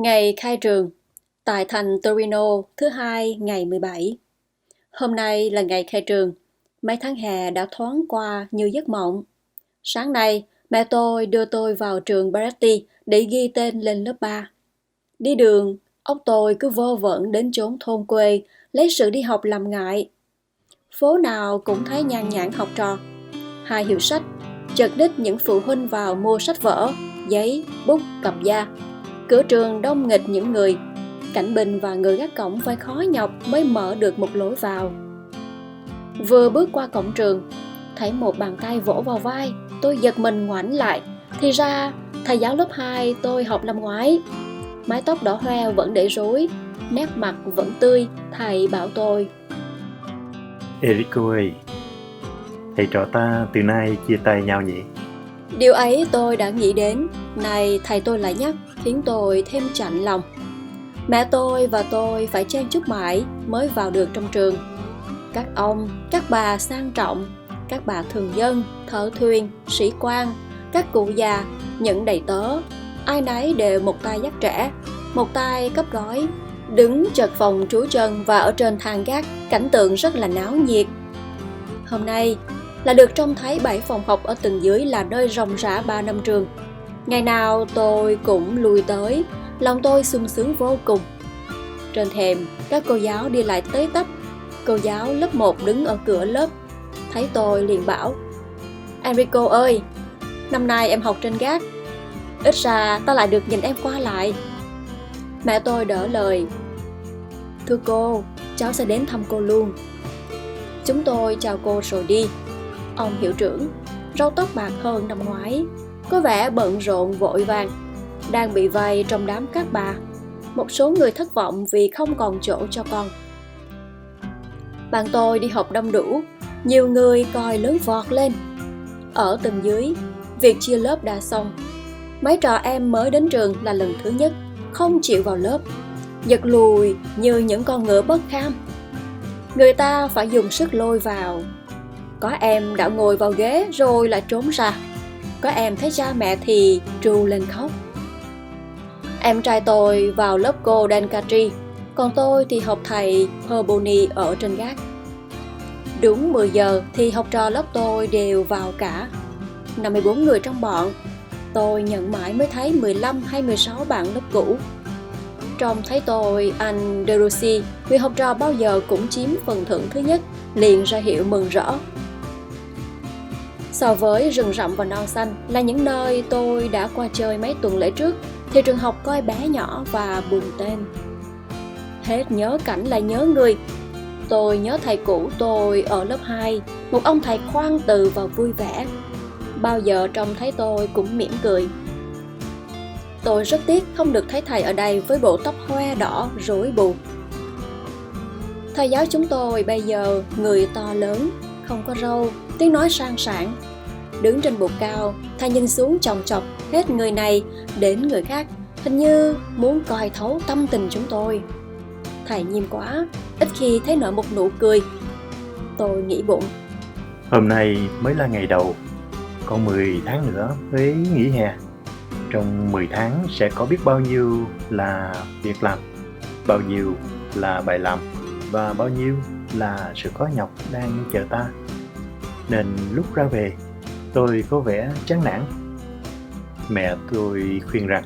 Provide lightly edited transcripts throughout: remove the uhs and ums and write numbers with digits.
Ngày khai trường tại thành Torino thứ hai ngày 17. Hôm nay là ngày khai trường. Mấy tháng hè đã thoáng qua như giấc mộng. Sáng nay, mẹ tôi đưa tôi vào trường Baretti để ghi tên lên lớp 3. Đi đường, óc tôi cứ vơ vẩn đến chốn thôn quê, lấy sự đi học làm ngại. Phố nào cũng thấy nhan nhản học trò. Hai hiệu sách, chật ních những phụ huynh vào mua sách vở, giấy, bút, cặp da. Cửa trường đông nghịch những người. Cảnh binh và người gác cổng phải khó nhọc mới mở được một lối vào. Vừa bước qua cổng trường, thấy một bàn tay vỗ vào vai. Tôi giật mình ngoảnh lại. Thì ra thầy giáo lớp 2 tôi học năm ngoái. Mái tóc đỏ hoe vẫn để rối, nét mặt vẫn tươi. Thầy bảo tôi: Enrico ơi, thầy trò ta từ nay chia tay nhau nhỉ? Điều ấy tôi đã nghĩ đến. Này thầy tôi lại nhắc, khiến tôi thêm chạnh lòng. Mẹ tôi và tôi phải chen chúc mãi mới vào được trong trường. Các ông, các bà sang trọng, các bà thường dân, thợ thuyền, sĩ quan, các cụ già, những đầy tớ, ai nấy đều một tay dắt trẻ, một tay cấp gói, đứng chật phòng trú chân và ở trên thang gác, cảnh tượng rất là náo nhiệt. Hôm nay là được trông thấy 7 phòng học ở tầng dưới là nơi ròng rã 3 năm trường. Ngày nào tôi cũng lui tới, lòng tôi sung sướng vô cùng. Trên thềm, các cô giáo đi lại tới tấp. Cô giáo lớp 1 đứng ở cửa lớp, thấy tôi liền bảo: Enrico ơi, năm nay em học trên gác, ít ra ta lại được nhìn em qua lại. Mẹ tôi đỡ lời: Thưa cô, cháu sẽ đến thăm cô luôn. Chúng tôi chào cô rồi đi. Ông hiệu trưởng, râu tóc bạc hơn năm ngoái, có vẻ bận rộn vội vàng, đang bị vây trong đám các bà. Một số người thất vọng vì không còn chỗ cho con. Bạn tôi đi học đông đủ, nhiều người coi lớn vọt lên. Ở tầng dưới, việc chia lớp đã xong. Mấy trò em mới đến trường là lần thứ nhất, không chịu vào lớp, giật lùi như những con ngựa bất kham. Người ta phải dùng sức lôi vào. Có em đã ngồi vào ghế rồi lại trốn ra. Có em thấy cha mẹ thì trù lên khóc. Em trai tôi vào lớp cô Dencatri, còn tôi thì học thầy Perboni ở trên gác. Đúng 10 giờ thì học trò lớp tôi đều vào cả. 54 người trong bọn. Tôi nhận mãi mới thấy 15 hay 16 bạn lớp cũ. Trông thấy tôi, anh De Rossi, người học trò bao giờ cũng chiếm phần thưởng thứ nhất, liền ra hiệu mừng rỡ. So với rừng rậm và non xanh là những nơi tôi đã qua chơi mấy tuần lễ trước, thì trường học coi bé nhỏ và buồn tên. Hết nhớ cảnh lại nhớ người. Tôi nhớ thầy cũ tôi ở lớp 2, một ông thầy khoan từ và vui vẻ. Bao giờ trông thấy tôi cũng mỉm cười. Tôi rất tiếc không được thấy thầy ở đây với bộ tóc hoe đỏ rối bù. Thầy giáo chúng tôi bây giờ người to lớn, không có râu, tiếng nói sang sảng. Đứng trên bục cao, thầy nhìn xuống chòng chọc hết người này đến người khác, hình như muốn coi thấu tâm tình chúng tôi. Thầy nghiêm quá, ít khi thấy nở một nụ cười. Tôi nghĩ bụng, Hôm nay mới là ngày đầu, còn 10 tháng nữa mới nghỉ hè. Trong 10 tháng sẽ có biết bao nhiêu là việc làm, bao nhiêu là bài làm và bao nhiêu là sự khó nhọc đang chờ ta. Nên lúc ra về, tôi có vẻ chán nản. Mẹ tôi khuyên rằng: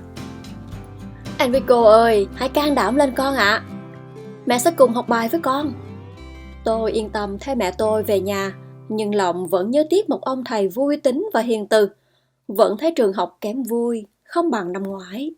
Enrico ơi, hãy can đảm lên con ạ. Mẹ sẽ cùng học bài với con. Tôi yên tâm theo mẹ tôi về nhà, nhưng lòng vẫn nhớ tiếc một ông thầy vui tính và hiền từ. Vẫn thấy trường học kém vui, không bằng năm ngoái.